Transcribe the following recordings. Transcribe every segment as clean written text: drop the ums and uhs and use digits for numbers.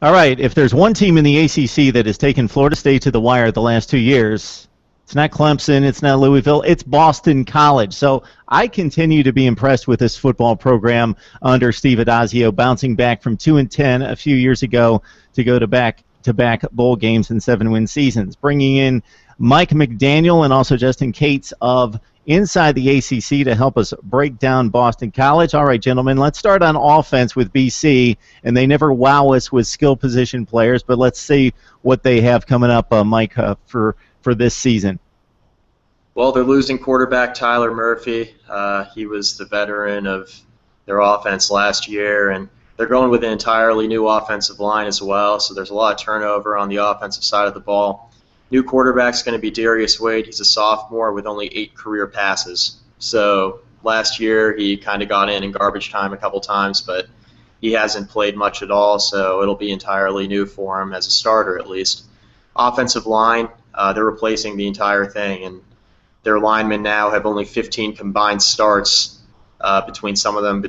All right, if there's one team in the ACC that has taken Florida State to the wire the last 2 years, it's not Clemson, it's not Louisville, it's Boston College. So I continue to be impressed with this football program under Steve Addazio, bouncing back from 2-10 a few years ago to go to back-to-back bowl games and 7-win seasons, bringing in Mike McDaniel and also Justin Cates of inside the ACC to help us break down Boston College. All right, gentlemen, let's start on offense with BC, and they never wow us with skill position players, but let's see what they have coming up, Mike, for this season. Well, they're losing quarterback Tyler Murphy. He was the veteran of their offense last year, and they're going with an entirely new offensive line as well, so there's a lot of turnover on the offensive side of the ball. New quarterback's going to be Darius Slade. He's a sophomore with only 8 career passes. So last year he kind of got in garbage time a couple times, but he hasn't played much at all, so it'll be entirely new for him as a starter at least. Offensive line, they're replacing the entire thing, and their linemen now have only 15 combined starts between some of them,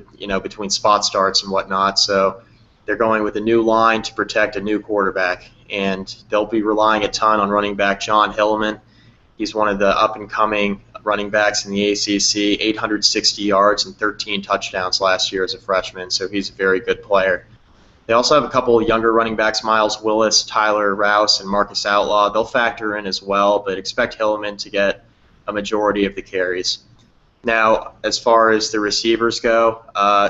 between spot starts and whatnot. So they're going with a new line to protect a new quarterback, and they'll be relying a ton on running back Jon Hilliman. He's one of the up-and-coming running backs in the ACC, 860 yards and 13 touchdowns last year as a freshman, so he's a very good player. They also have a couple of younger running backs, Miles Willis, Tyler Rouse, and Marcus Outlaw. They'll factor in as well, but expect Hilliman to get a majority of the carries. Now, as far as the receivers go,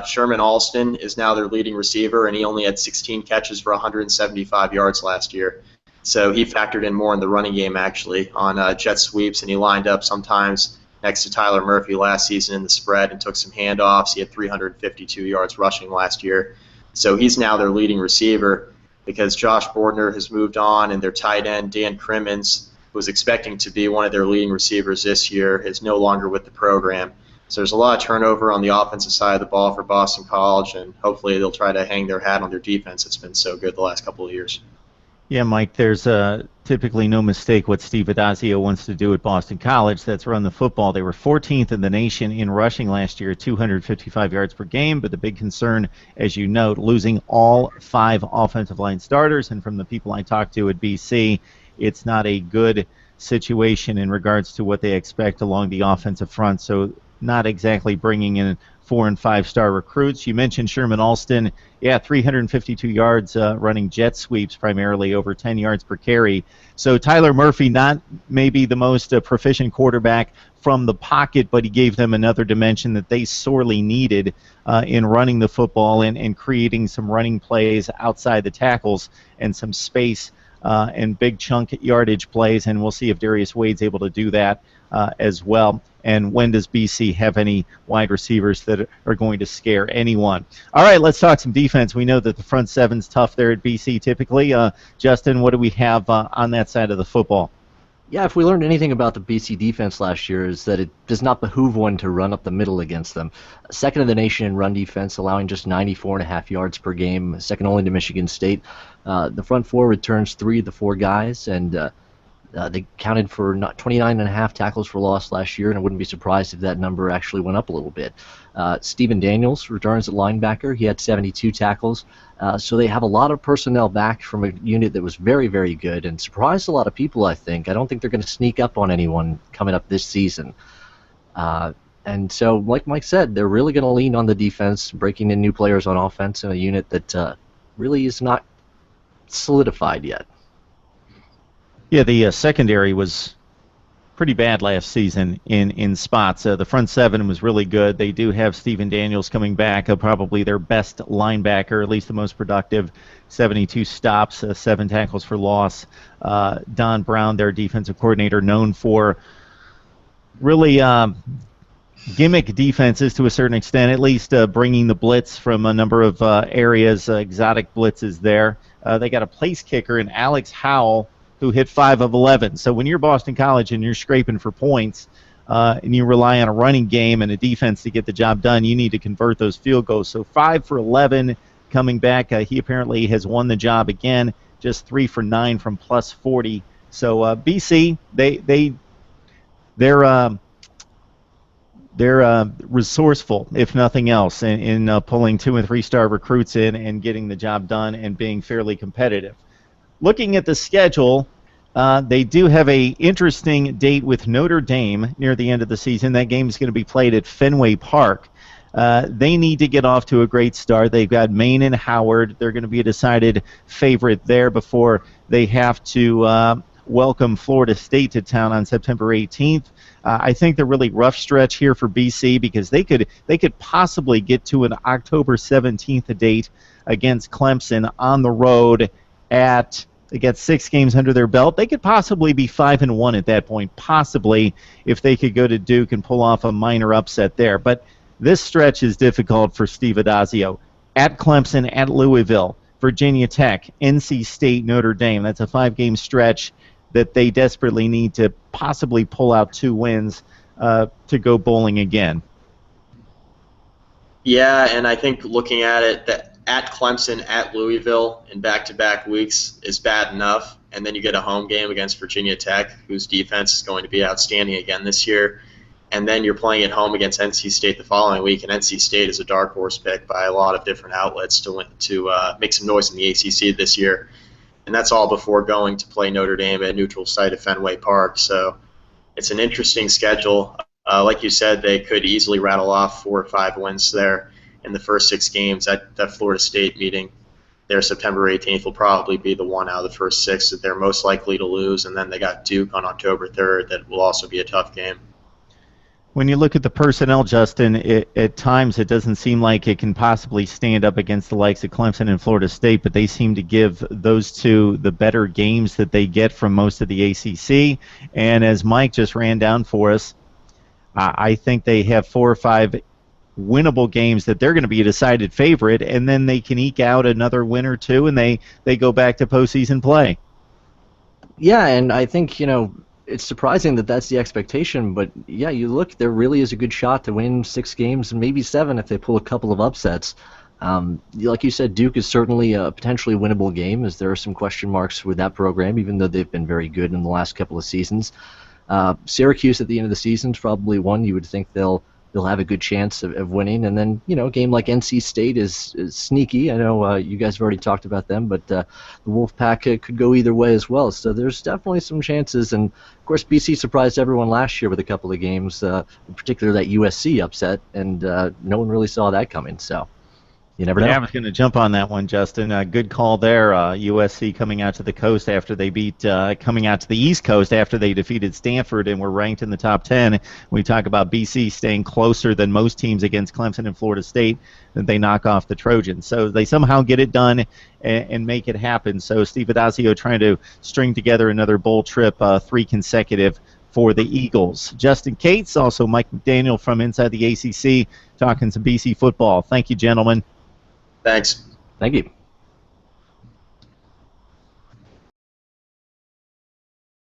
Sherman Alston is now their leading receiver, and he only had 16 catches for 175 yards last year. So he factored in more in the running game, actually, on jet sweeps, and he lined up sometimes next to Tyler Murphy last season in the spread and took some handoffs. He had 352 yards rushing last year. So he's now their leading receiver because Josh Bordner has moved on, and their tight end, Dan Crimmins, was expecting to be one of their leading receivers this year, is no longer with the program. So there's a lot of turnover on the offensive side of the ball for Boston College, and hopefully they'll try to hang their hat on their defense. It's been so good the last couple of years. Yeah, Mike, there's typically no mistake what Steve Addazio wants to do at Boston College. That's run the football. They were 14th in the nation in rushing last year, 255 yards per game, but the big concern, as you note, losing all 5 offensive line starters, and from the people I talked to at BC, it's not a good situation in regards to what they expect along the offensive front, so not exactly bringing in 4- and 5-star recruits. You mentioned Sherman Alston. Yeah, 352 yards running jet sweeps, primarily over 10 yards per carry. So Tyler Murphy, not maybe the most proficient quarterback from the pocket, but he gave them another dimension that they sorely needed in running the football and creating some running plays outside the tackles and some space and big chunk yardage plays, and we'll see if Darius Wade's able to do that as well. And when does BC have any wide receivers that are going to scare anyone? All right, let's talk some defense. We know that the front seven's tough there at BC typically. Justin, what do we have on that side of the football? Yeah, if we learned anything about the BC defense last year is that it does not behoove one to run up the middle against them. Second in the nation in run defense, allowing just 94.5 yards per game, second only to Michigan State. The front 4 returns 3 of the 4 guys, and they counted for 29.5 tackles for loss last year, and I wouldn't be surprised if that number actually went up a little bit. Stephen Daniels returns at linebacker. He had 72 tackles. So they have a lot of personnel back from a unit that was very, very good and surprised a lot of people, I think. I don't think they're going to sneak up on anyone coming up this season. And so, like Mike said, they're really going to lean on the defense, breaking in new players on offense in a unit that really is not solidified yet. Yeah, the secondary was pretty bad last season in spots. The front 7 was really good. They do have Stephen Daniels coming back, probably their best linebacker, at least the most productive, 72 stops, 7 tackles for loss. Don Brown, their defensive coordinator, known for really gimmick defenses to a certain extent, at least bringing the blitz from a number of areas, exotic blitzes there. They got a place kicker in Alex Howell, who hit 5 of 11. So when you're Boston College and you're scraping for points and you rely on a running game and a defense to get the job done, you need to convert those field goals. So 5 for 11 coming back. He apparently has won the job again, just 3 for 9 from plus 40. So BC, they're resourceful, if nothing else, in pulling 2- and 3-star recruits in and getting the job done and being fairly competitive. Looking at the schedule, they do have a interesting date with Notre Dame near the end of the season. That game is going to be played at Fenway Park. They need to get off to a great start. They've got Maine and Howard. They're going to be a decided favorite there before they have to welcome Florida State to town on September 18th. I think the really rough stretch here for BC, because they could possibly get to an October 17th date against Clemson on the road. They got 6 games under their belt. They could possibly be 5-1 at that point, possibly, if they could go to Duke and pull off a minor upset there. But this stretch is difficult for Steve Addazio. At Clemson, at Louisville, Virginia Tech, NC State, Notre Dame. That's a 5-game stretch that they desperately need to possibly pull out 2 wins to go bowling again. Yeah, and I think looking at it, that at Clemson, at Louisville, in back-to-back weeks is bad enough, and then you get a home game against Virginia Tech, whose defense is going to be outstanding again this year, and then you're playing at home against NC State the following week, and NC State is a dark horse pick by a lot of different outlets to make some noise in the ACC this year. And that's all before going to play Notre Dame at a neutral site at Fenway Park. So it's an interesting schedule. Like you said, they could easily rattle off 4 or 5 wins there in the first 6 games. That Florida State meeting there September 18th will probably be the one out of the first 6 that they're most likely to lose. And then they got Duke on October 3rd. That will also be a tough game. When you look at the personnel, Justin, at times it doesn't seem like it can possibly stand up against the likes of Clemson and Florida State, but they seem to give those 2 the better games that they get from most of the ACC. And as Mike just ran down for us, I think they have 4 or 5 winnable games that they're going to be a decided favorite, and then they can eke out another win or 2, and they go back to postseason play. Yeah, and I think, it's surprising that that's the expectation, but yeah, you look, there really is a good shot to win 6 games and maybe 7 if they pull a couple of upsets. Like you said, Duke is certainly a potentially winnable game, as there are some question marks with that program, even though they've been very good in the last couple of seasons. Syracuse at the end of the season is probably one you would think they'll have a good chance of winning. And then, a game like NC State is sneaky. I know you guys have already talked about them, but the Wolfpack could go either way as well. So there's definitely some chances. And, of course, BC surprised everyone last year with a couple of games, in particular that USC upset, and no one really saw that coming. So you never know. Yeah, I was going to jump on that one, Justin. Good call there. USC coming out to the coast after they coming out to the East Coast after they defeated Stanford and were ranked in the top 10. We talk about BC staying closer than most teams against Clemson and Florida State, that they knock off the Trojans. So they somehow get it done and make it happen. So Steve Addazio trying to string together another bowl trip, 3 consecutive for the Eagles. Justin Cates, also Mike McDaniel from Inside the ACC, talking some BC football. Thank you, gentlemen. Thanks. Thank you.